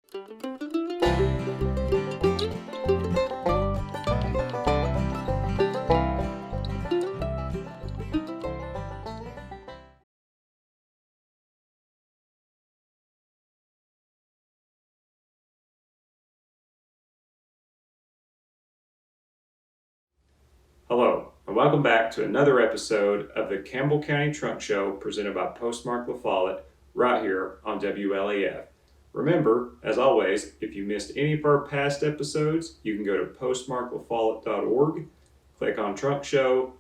Hello, and welcome back to another episode of the Campbell County Trunk Show presented by Postmark LaFollette right here on WLAF. Remember, as always, if you missed any of our past episodes, you can go to postmarklafollette.org, click on Trunk Show,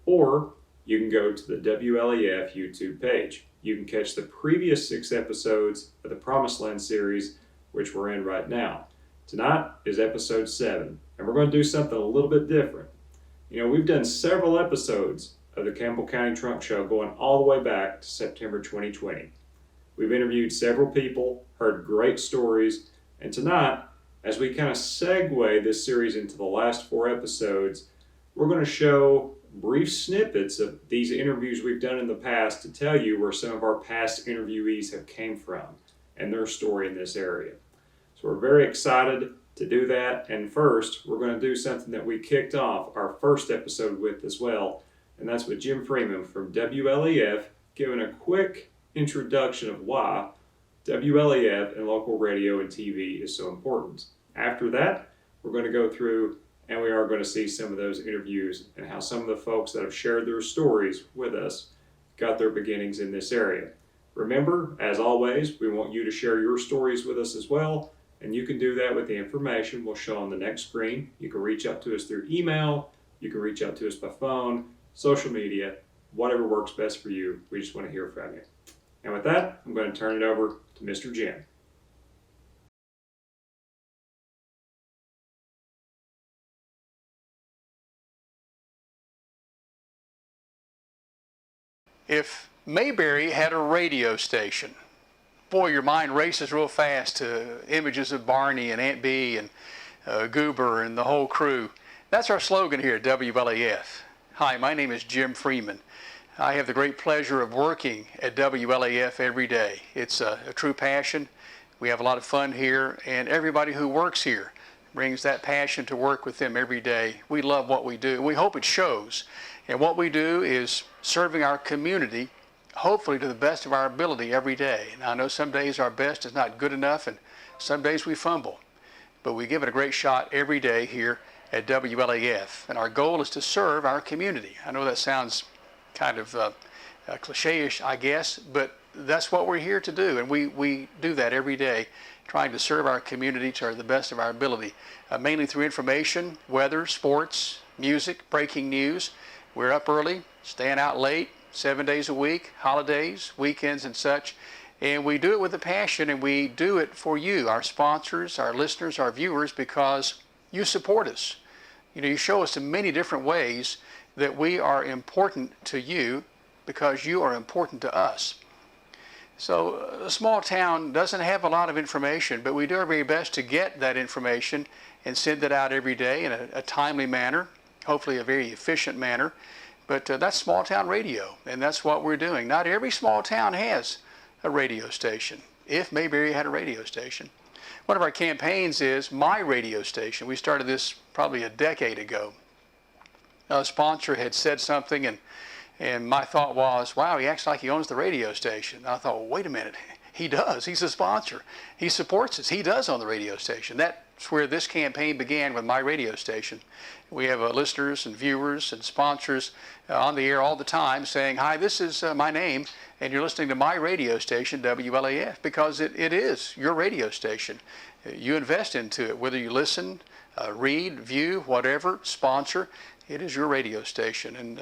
or you can go to the WLAF YouTube page. You can catch the previous 6 episodes of the Promised Land series, which we're in right now. Tonight is episode 7, and we're going to do something a little bit different. You know, we've done several episodes of the Campbell County Trunk Show going all the way back to September 2020. We've interviewed several people, heard great stories, and tonight, as we kind of segue this series into the last 4 episodes, we're going to show brief snippets of these interviews we've done in the past to tell you where some of our past interviewees have came from and their story in this area. So we're very excited to do that, and first we're going to do something that we kicked off our first episode with as well, and that's with Jim Freeman from WLAF giving a quick introduction of why WLAF and local radio and TV is so important. After that, we're going to go through and we are going to see some of those interviews and how some of the folks that have shared their stories with us got their beginnings in this area. Remember, as always, we want you to share your stories with us as well. And you can do that with the information we'll show on the next screen. You can reach out to us through email, you can reach out to us by phone, social media, whatever works best for you. We just want to hear from you. And with that, I'm going to turn it over to Mr. Jim. If Mayberry had a radio station, boy, your mind races real fast to images of Barney and Aunt Bee and Goober and the whole crew. That's our slogan here at WLAF. Hi, my name is Jim Freeman. I have the great pleasure of working at WLAF every day. It's a true passion. We have a lot of fun here, and everybody who works here brings that passion to work with them every day. We love what we do. We hope it shows. And what we do is serving our community, hopefully to the best of our ability every day. And I know some days our best is not good enough, and some days we fumble. But we give it a great shot every day here at WLAF. And our goal is to serve our community. I know that sounds kind of cliche-ish, I guess, but that's what we're here to do. And we do that every day, trying to serve our community to the best of our ability, mainly through information, weather, sports, music, breaking news. We're up early, staying out late, 7 days a week, holidays, weekends and such. And we do it with a passion, and we do it for you, our sponsors, our listeners, our viewers, because you support us. You know, you show us in many different ways that we are important to you because you are important to us. So a small town doesn't have a lot of information, but we do our very best to get that information and send it out every day in a timely manner, hopefully a very efficient manner. But that's small town radio, and that's what we're doing. Not every small town has a radio station. If Mayberry had a radio station. One of our campaigns is My Radio Station. We started this probably a decade ago. A sponsor had said something, and my thought was, wow, he acts like he owns the radio station. And I thought, well, wait a minute. He does. He's a sponsor. He supports us. He does own the radio station. That's where this campaign began, with My Radio Station. We have listeners and viewers and sponsors on the air all the time saying, hi, this is my name, and you're listening to My Radio Station, WLAF, because it is your radio station. You invest into it, whether you listen, read, view, whatever, sponsor. It is your radio station, and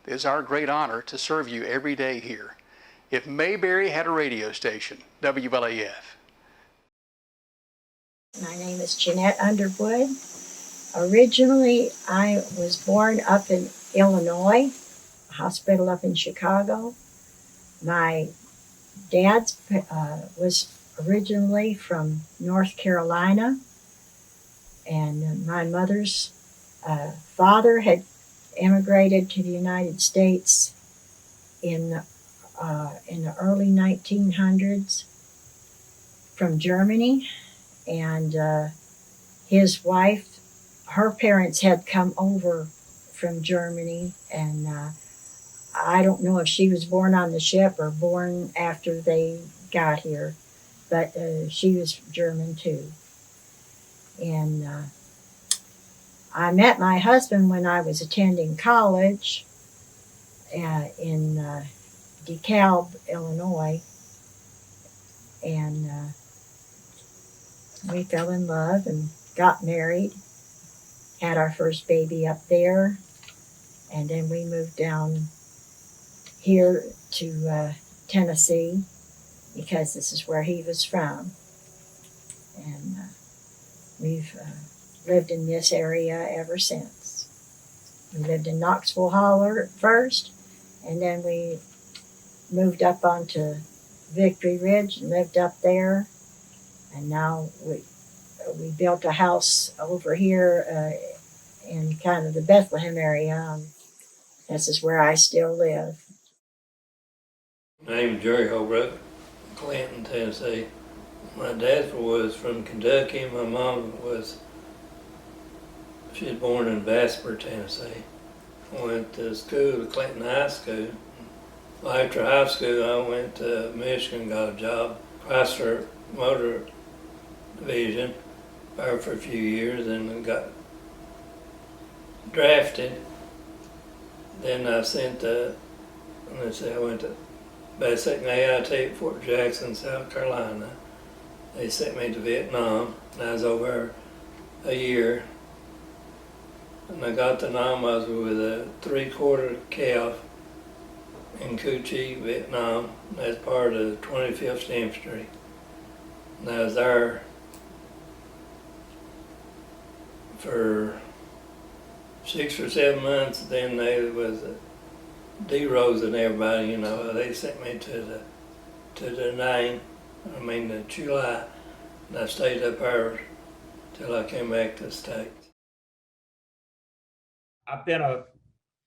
it's our great honor to serve you every day here. If Mayberry had a radio station, WLAF. My name is Jeanette Underwood. Originally, I was born up in Illinois, a hospital up in Chicago. My dad was originally from North Carolina, and my mother's father had immigrated to the United States in the early 1900s from Germany, and his wife, her parents had come over from Germany, and I don't know if she was born on the ship or born after they got here, but she was German too. And I met my husband when I was attending college in DeKalb, Illinois, and we fell in love and got married, had our first baby up there, and then we moved down here to Tennessee because this is where he was from. And we've lived in this area ever since. We lived in Knoxville Holler at first, and then we moved up onto Victory Ridge and lived up there. And now we built a house over here in kind of the Bethlehem area. This is where I still live. My name is Jerry Holbrook, Clinton, Tennessee. My dad was from Kentucky. My mom she was born in Vasper, Tennessee. I went to school at Clinton High School. After high school, I went to Michigan, got a job, Chrysler Motor Division, there for a few years, and got drafted. Then I went to basic and AIT at Fort Jackson, South Carolina. They sent me to Vietnam, and I was over a year. And I got to Nam, I was with a 3/4 calf in Cu Chi, Vietnam. That's part of the 25th Infantry. And I was there for 6 or 7 months. Then they was D-Rosing everybody, you know. They sent me to July, and I stayed up there till I came back to the States. I've been a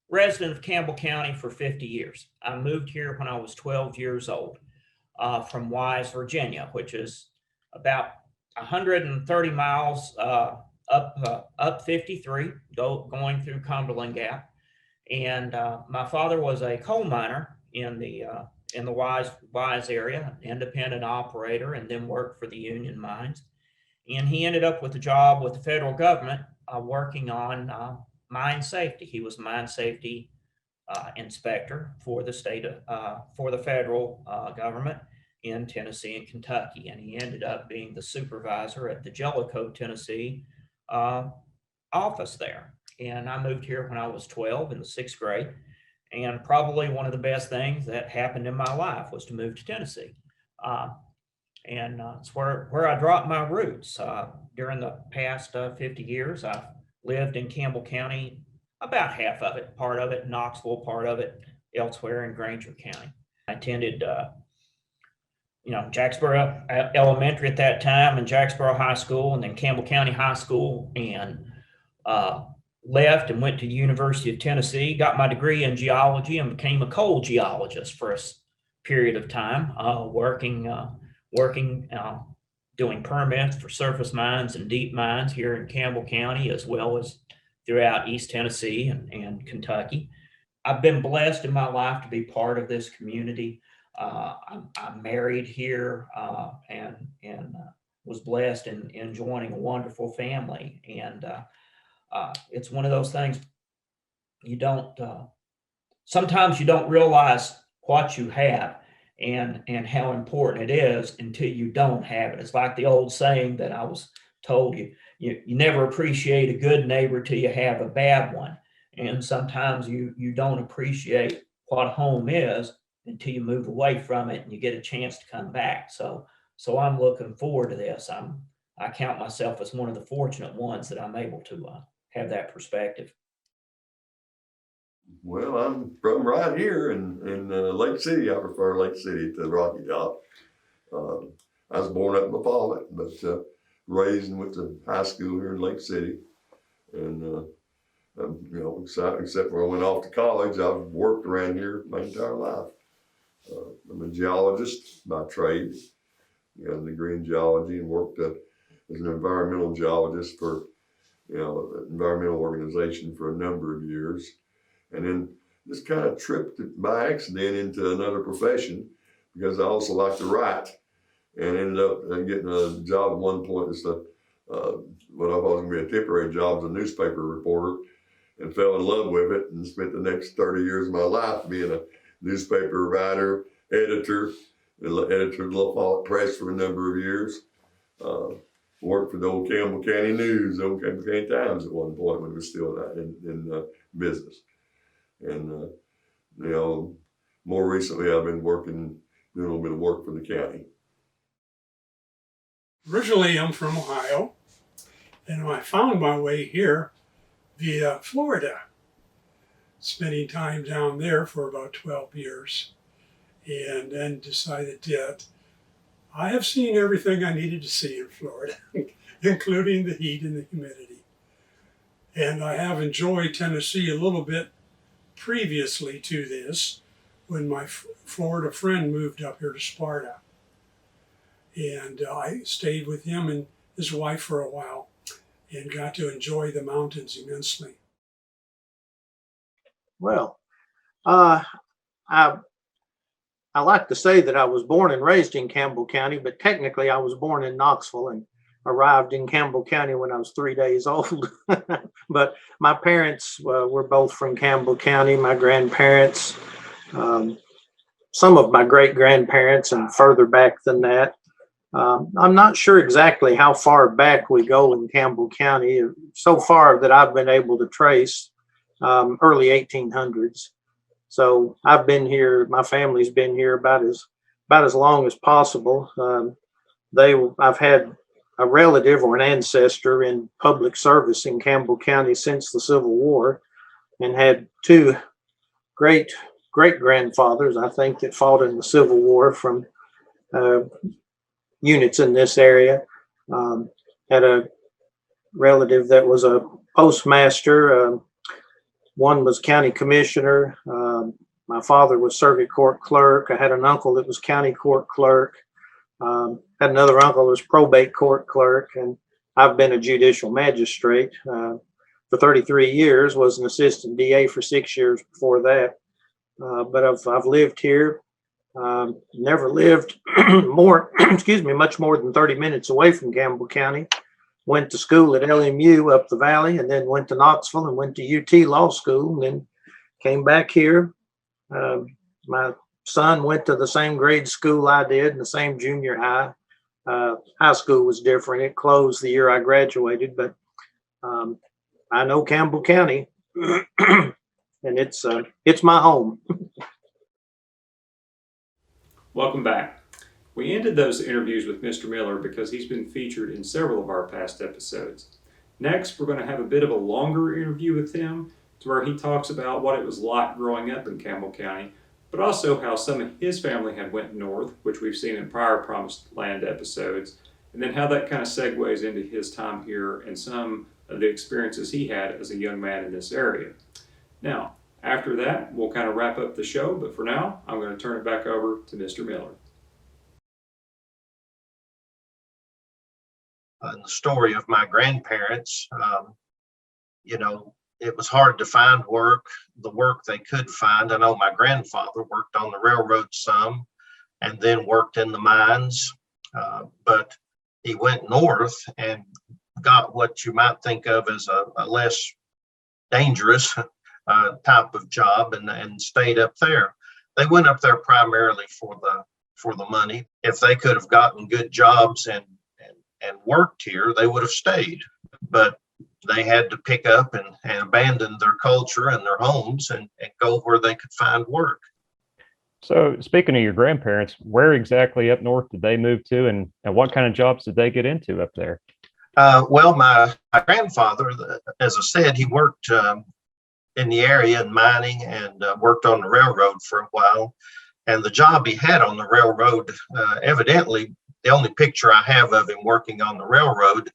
resident of Campbell County for 50 years. I moved here when I was 12 years old from Wise, Virginia, which is about 130 miles up 53, going through Cumberland Gap. And my father was a coal miner in the Wise area, independent operator, and then worked for the Union Mines. And he ended up with a job with the federal government working on mine safety. He was mine safety inspector for the for the federal government in Tennessee and Kentucky. And he ended up being the supervisor at the Jellicoe, Tennessee office there. And I moved here when I was 12 in the 6th grade. And probably one of the best things that happened in my life was to move to Tennessee. It's where I dropped my roots. During the past 50 years, I've lived in Campbell County, about half of it, part of it Knoxville, part of it elsewhere in Granger County. I attended Jacksboro Elementary at that time, and Jacksboro High School, and then Campbell County High School, and left and went to the University of Tennessee, got my degree in geology, and became a coal geologist for a period of time, working doing permits for surface mines and deep mines here in Campbell County, as well as throughout East Tennessee and Kentucky. I've been blessed in my life to be part of this community. I'm married here and was blessed in joining a wonderful family. And it's one of those things sometimes you don't realize what you have and how important it is until you don't have it. It's like the old saying that I was told, you never appreciate a good neighbor till you have a bad one. And sometimes you don't appreciate what home is until you move away from it and you get a chance to come back. So I'm looking forward to this. I count myself as one of the fortunate ones that I'm able to have that perspective. Well, I'm from right here in Lake City. I prefer Lake City to Rocky Top. I was born up in LaFollette, but raised and went to high school here in Lake City. And except for I went off to college, I've worked around here my entire life. I'm a geologist by trade. Got a degree in geology and worked as an environmental geologist for, an environmental organization for a number of years. And then just kind of tripped by accident into another profession because I also like to write, and ended up getting a job at one point as what I thought was going to be a temporary job as a newspaper reporter, and fell in love with it and spent the next 30 years of my life being a newspaper writer, editor of the LaFollette Press for a number of years. Worked for the old Campbell County News, the old Campbell County Times at one point when it was still in business. And, more recently I've been doing a little bit of work for the county. Originally, I'm from Ohio, and I found my way here via Florida, spending time down there for about 12 years, and then decided that I have seen everything I needed to see in Florida, including the heat and the humidity. And I have enjoyed Tennessee a little bit previously to this, when my Florida friend moved up here to Sparta. And I stayed with him and his wife for a while and got to enjoy the mountains immensely. Well, I like to say that I was born and raised in Campbell County, but technically I was born in Knoxville and arrived in Campbell County when I was 3 days old. But my parents were both from Campbell County, my grandparents, some of my great-grandparents, and further back than that. I'm not sure exactly how far back we go in Campbell County. So far that I've been able to trace, early 1800s. So I've been here, my family's been here about as long as possible. I've had a relative or an ancestor in public service in Campbell County since the Civil War, and had two great-grandfathers, I think, that fought in the Civil War from units in this area. Had a relative that was a postmaster. One was county commissioner. My father was circuit court clerk. I had an uncle that was county court clerk. Had another uncle that was probate court clerk, and I've been a judicial magistrate for 33 years, was an assistant DA for 6 years before that. But I've lived here. Never lived much more than 30 minutes away from Campbell County. Went to school at LMU up the valley, and then went to Knoxville and went to UT Law School, and then came back here. My son went to the same grade school I did, and the same junior high. High school was different. It closed the year I graduated, but I know Campbell County, and it's my home. Welcome back. We ended those interviews with Mr. Miller because he's been featured in several of our past episodes. Next, we're going to have a bit of a longer interview with him, to where he talks about what it was like growing up in Campbell County, but also how some of his family had went north, which we've seen in prior Promised Land episodes, and then how that kind of segues into his time here and some of the experiences he had as a young man in this area. Now, after that, we'll kind of wrap up the show, but for now, I'm going to turn it back over to Mr. Miller. The story of my grandparents, it was hard to find work, the work they could find. I know my grandfather worked on the railroad some and then worked in the mines, but he went north and got what you might think of as a less dangerous type of job, and stayed up there. They went up there primarily for the money. If they could have gotten good jobs and worked here, they would have stayed. But they had to pick up and abandon their culture and their homes and go where they could find work. So speaking of your grandparents, where exactly up north did they move to, and what kind of jobs did they get into up there? Well, my grandfather, as I said, he worked in the area in mining and worked on the railroad for a while. And the job he had on the railroad, evidently, the only picture I have of him working on the railroad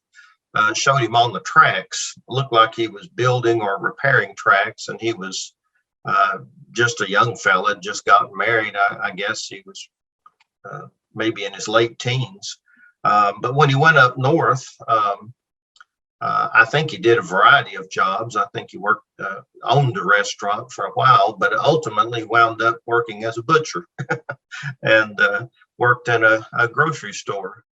showed him on the tracks. It looked like he was building or repairing tracks, and he was just a young fella, just gotten married. I guess he was maybe in his late teens. But when he went up north, I think he did a variety of jobs. I think he owned a restaurant for a while, but ultimately wound up working as a butcher and worked in a grocery store.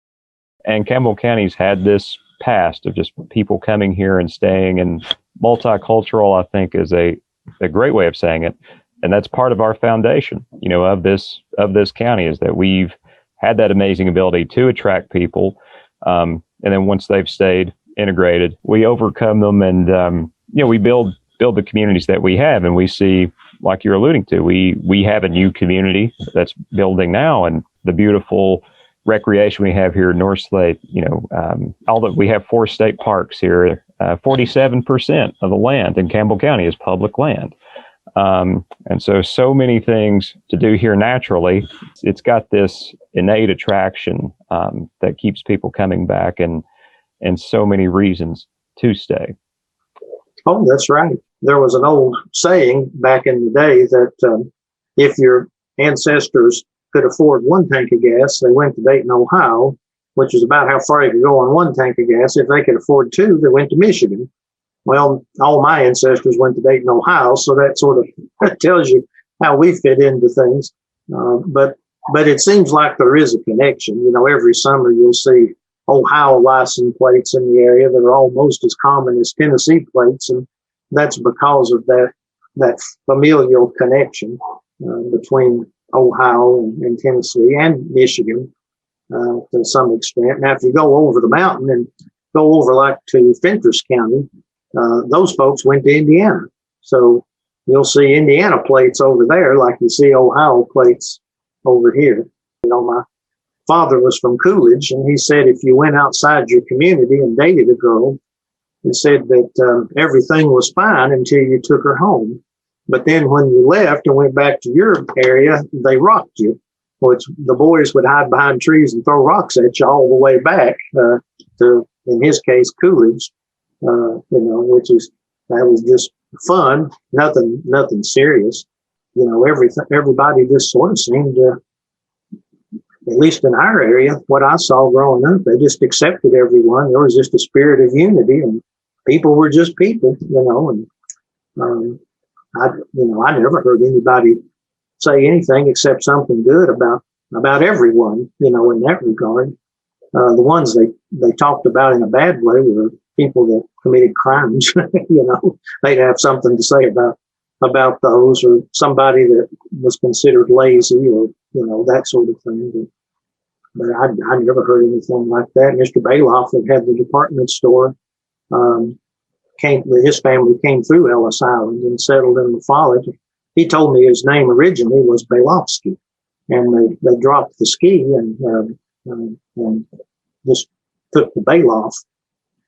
And Campbell County's had this past of just people coming here and staying, and multicultural, I think, is a great way of saying it. And that's part of our foundation, of this county, is that we've had that amazing ability to attract people. And then once they've stayed integrated, we overcome them, and we build the communities that we have. And we see, like you're alluding to, we have a new community that's building now, and the beautiful recreation we have here in North Slate. We have 4 state parks here. 47% of the land in Campbell County is public land. And so many things to do here naturally. It's got this innate attraction that keeps people coming back, and so many reasons to stay. Oh, that's right. There was an old saying back in the day that if your ancestors could afford 1 tank of gas, they went to Dayton, Ohio, which is about how far you could go on 1 tank of gas. If they could afford 2, they went to Michigan. Well, all my ancestors went to Dayton, Ohio, so that sort of tells you how we fit into things. But it seems like there is a connection. Every summer you'll see Ohio license plates in the area that are almost as common as Tennessee plates, and that's because of that familial connection between Ohio and Tennessee and Michigan to some extent. Now, if you go over the mountain and go over like to Fentress County, those folks went to Indiana. So you'll see Indiana plates over there like you see Ohio plates over here. My father was from Coolidge, and he said if you went outside your community and dated a girl, he said that everything was fine until you took her home. But then when you left and went back to your area, they rocked you. Which the boys would hide behind trees and throw rocks at you all the way back to, in his case, Coolidge. That was just fun, nothing serious. Everybody just sort of seemed to, at least in our area, what I saw growing up, they just accepted everyone. There was just a spirit of unity, and people were just people, and I never heard anybody say anything except something good about everyone, in that regard. The ones they talked about in a bad way were people that committed crimes. They'd have something to say about those, or somebody that was considered lazy, or that sort of thing. But I never heard anything like that. Mr. Bailoff, that had the department store, his family came through Ellis Island and settled in LaFollette. He told me his name originally was Bailoffsky, and they dropped the ski and just took the Bailoff.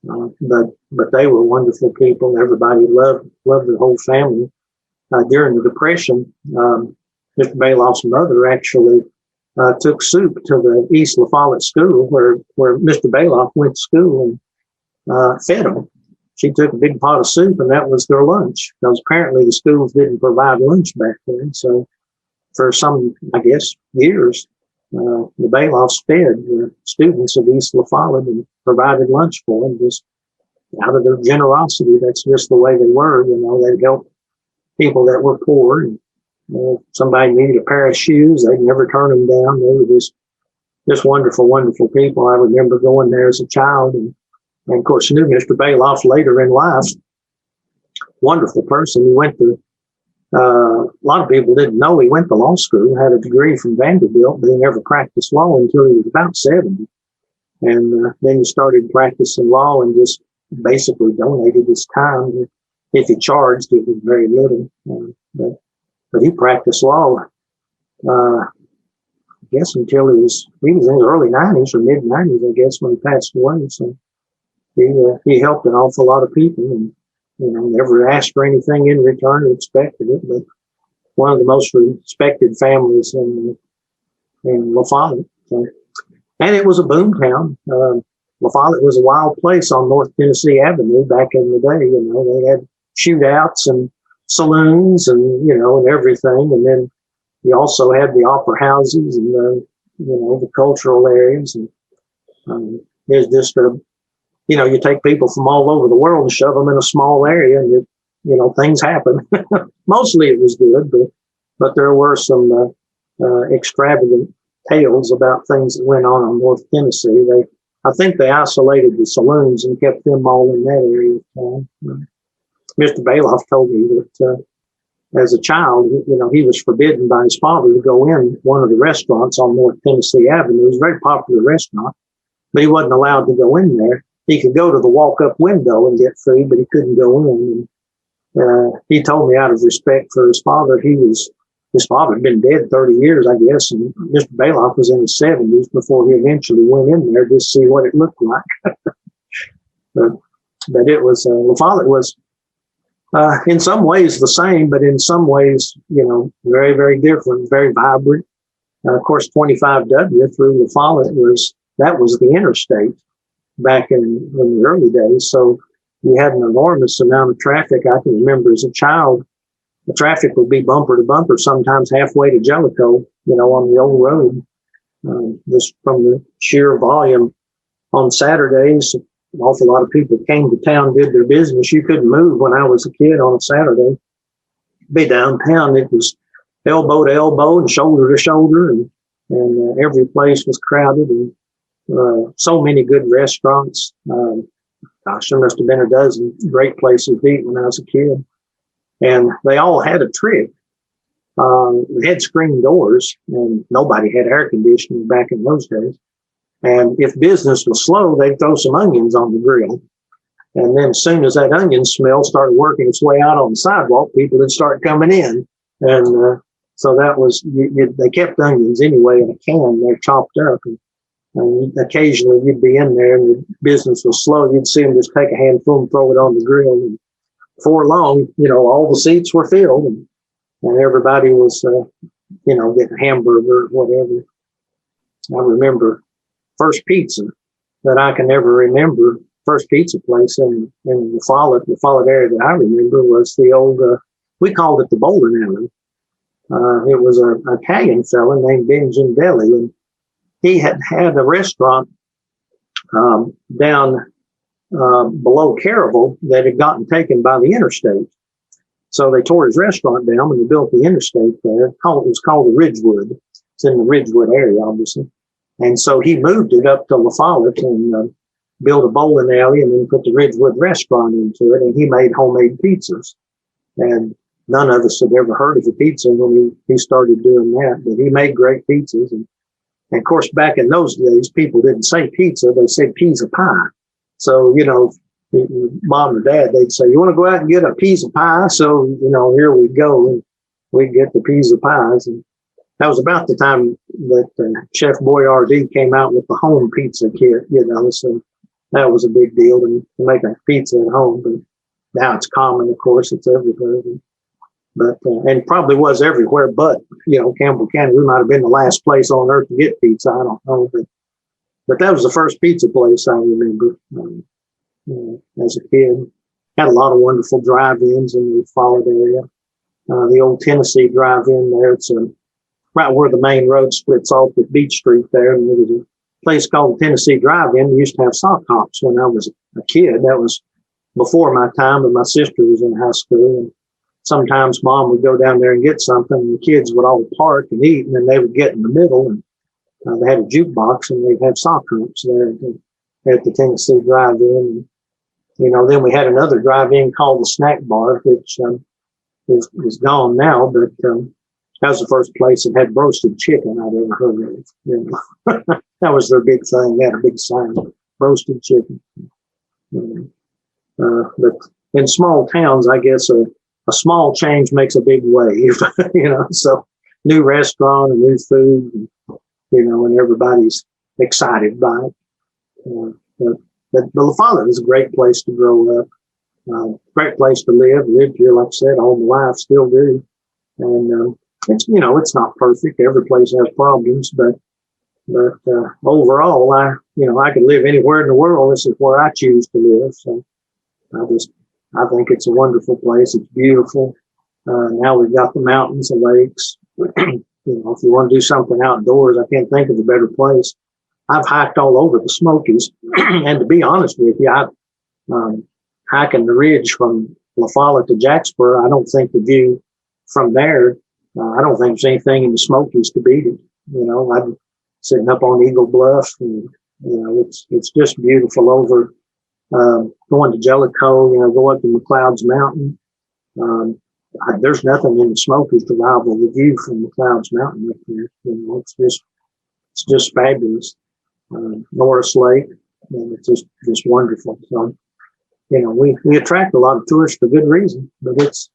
But they were wonderful people. Everybody loved the whole family. During the Depression, Mr. Bailoff's mother actually took soup to the East LaFollette School where Mr. Bailoff went to school, and fed them. She took a big pot of soup, and that was their lunch, because apparently the schools didn't provide lunch back then. So for some, I guess, years, the Bailoffs fed the students of East LaFollette and provided lunch for them, just out of their generosity. That's just the way they were. They'd help people that were poor. And if somebody needed a pair of shoes, they'd never turn them down. They were just wonderful, wonderful people. I remember going there as a child, and of course, knew Mr. Bailoff later in life. Wonderful person. He went to, a lot of people didn't know he went to law school, had a degree from Vanderbilt, but he never practiced law until he was about 70. And then he started practicing law and just basically donated his time. If he charged, it was very little. But he practiced law, I guess, until he was in his early 90s or mid 90s, I guess, when he passed away. So he helped an awful lot of people, and never asked for anything in return or expected it. But one of the most respected families in LaFollette. So, and it was a boom town. LaFollette was a wild place on North Tennessee Avenue back in the day. They had shootouts and saloons and everything. And then you also had the opera houses and the cultural areas. And It's just you take people from all over the world and shove them in a small area, and things happen. Mostly it was good, but there were some extravagant tales about things that went on in North Tennessee. I think they isolated the saloons and kept them all in that area of town. Mr. Bailoff told me that as a child, he was forbidden by his father to go in one of the restaurants on North Tennessee Avenue. It was a very popular restaurant, but he wasn't allowed to go in there. He could go to the walk-up window and get food, but he couldn't go in. And, he told me out of respect for his father, his father had been dead 30 years, I guess, and Mr. Bailoff was in his 70s before he eventually went in there just to see what it looked like. but it was, LaFollette was in some ways the same, but in some ways, very, very different, very vibrant. Of course, 25W through LaFollette was the interstate back in the early days. So we had an enormous amount of traffic. I can remember as a child, the traffic would be bumper to bumper, sometimes halfway to Jellicoe, on the old road. Just from the sheer volume on Saturdays, an awful lot of people came to town, did their business. You couldn't move when I was a kid on a Saturday. Be downtown, it was elbow to elbow and shoulder to shoulder, and every place was crowded, and so many good restaurants. Gosh, there must have been a dozen great places to eat when I was a kid. And they all had a trick. They had screen doors, and nobody had air conditioning back in those days. And if business was slow, they'd throw some onions on the grill. And then as soon as that onion smell started working its way out on the sidewalk, people would start coming in. And so that was, they kept onions anyway in a can. They're chopped up. And occasionally you'd be in there and the business was slow. You'd see them just take a handful and throw it on the grill. And before long, all the seats were filled and everybody was, getting a hamburger or whatever. I remember first pizza that I can ever remember, first pizza place in the LaFollette area that I remember was the old, we called it the bowling alley. It was an Italian fella named Benjamin Deli, and he had a restaurant down below Caravel that had gotten taken by the interstate. So they tore his restaurant down and they built the interstate there. It was called the Ridgewood. It's in the Ridgewood area, obviously. And so he moved it up to LaFollette and built a bowling alley and then put the Ridgewood restaurant into it. And he made homemade pizzas. And none of us had ever heard of a pizza when he started doing that. But he made great pizzas. And of course, back in those days, people didn't say pizza, they said pizza pie. So, mom or dad, they'd say, you want to go out and get a piece of pie? So, here we go. And we'd get the pizza pies. And that was about the time that Chef Boyardee came out with the home pizza kit, so that was a big deal to make a pizza at home. But now it's common, of course, it's everywhere. But and probably was everywhere, but Campbell County, we might have been the last place on earth to get pizza. I don't know, but that was the first pizza place I remember as a kid. Had a lot of wonderful drive-ins in the LaFollette area. The old Tennessee drive-in there, it's right where the main road splits off with Beach Street there, and there was a place called the Tennessee Drive-In. We used to have sock hops when I was a kid. That was before my time, but my sister was in high school, and sometimes mom would go down there and get something, and the kids would all park and eat, and then they would get in the middle, and they had a jukebox, and they'd have sock hops there at the Tennessee Drive-In. And, then we had another drive-in called the Snack Bar, which is gone now, but that was the first place that had roasted chicken I'd ever heard of. That was their big thing. They had a big sign, roasted chicken. But in small towns, I guess a small change makes a big wave, so new restaurant and new food, and everybody's excited by it. But LaFollette is a great place to grow up, great place to live. Lived here, like I said, all my life, still do. And it's not perfect. Every place has problems, but overall, I could live anywhere in the world. This is where I choose to live. So I think it's a wonderful place. It's beautiful. Now we've got the mountains, the lakes. If you want to do something outdoors, I can't think of a better place. I've hiked all over the Smokies, and to be honest with you, hiking the ridge from LaFollette to Jacksboro, I don't think the view from there, I don't think there's anything in the Smokies to beat it. I'm sitting up on Eagle Bluff, and it's just beautiful over. Going to Jellicoe, go up to McLeod's Mountain. There's nothing in the Smokies to rival the view from McLeod's Mountain up there. It's just fabulous. Norris Lake, and it's just wonderful. So, we attract a lot of tourists for good reason, but it's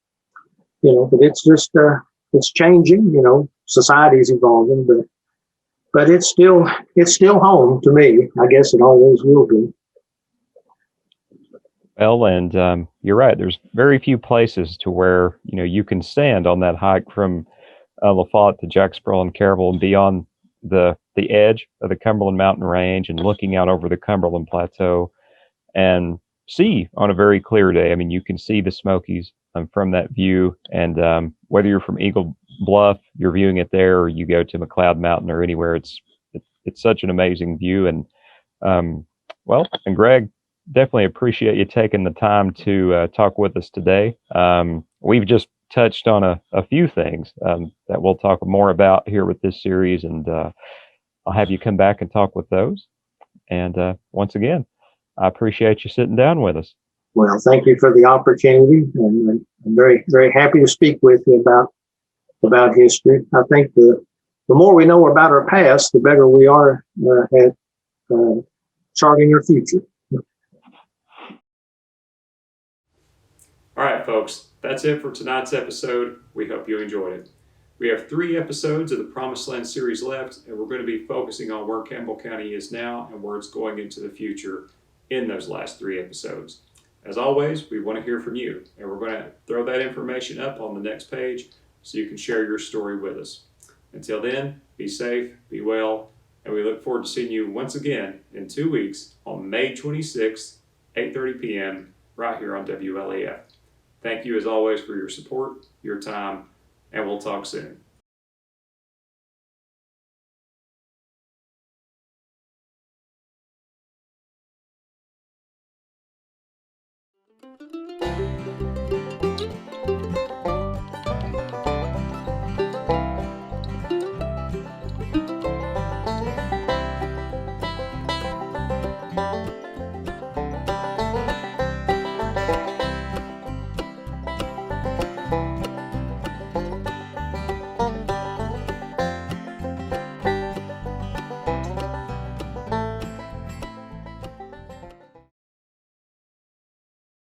just it's changing. Society's evolving, but it's still home to me. I guess it always will be. Well, and you're right. There's very few places to where you can stand on that hike from LaFollette to Jacksboro and Caryville and beyond the edge of the Cumberland Mountain Range and looking out over the Cumberland Plateau and see on a very clear day. I mean, you can see the Smokies from that view, and whether you're from Eagle Bluff, you're viewing it there, or you go to McLeod Mountain or anywhere, it's such an amazing view. And and Greg, definitely appreciate you taking the time to talk with us today. We've just touched on a few things that we'll talk more about here with this series, and I'll have you come back and talk with those. And once again, I appreciate you sitting down with us. Well, thank you for the opportunity, and I'm very, very happy to speak with you about history. I think the more we know about our past, the better we are at charting our future. All right, folks, that's it for tonight's episode. We hope you enjoyed it. We have 3 episodes of the Promised Land series left, and we're going to be focusing on where Campbell County is now and where it's going into the future in those last 3 episodes. As always, we want to hear from you, and we're going to throw that information up on the next page so you can share your story with us. Until then, be safe, be well, and we look forward to seeing you once again in 2 weeks on May 26th, 8:30 p.m. right here on WLAF. Thank you as always for your support, your time, and we'll talk soon.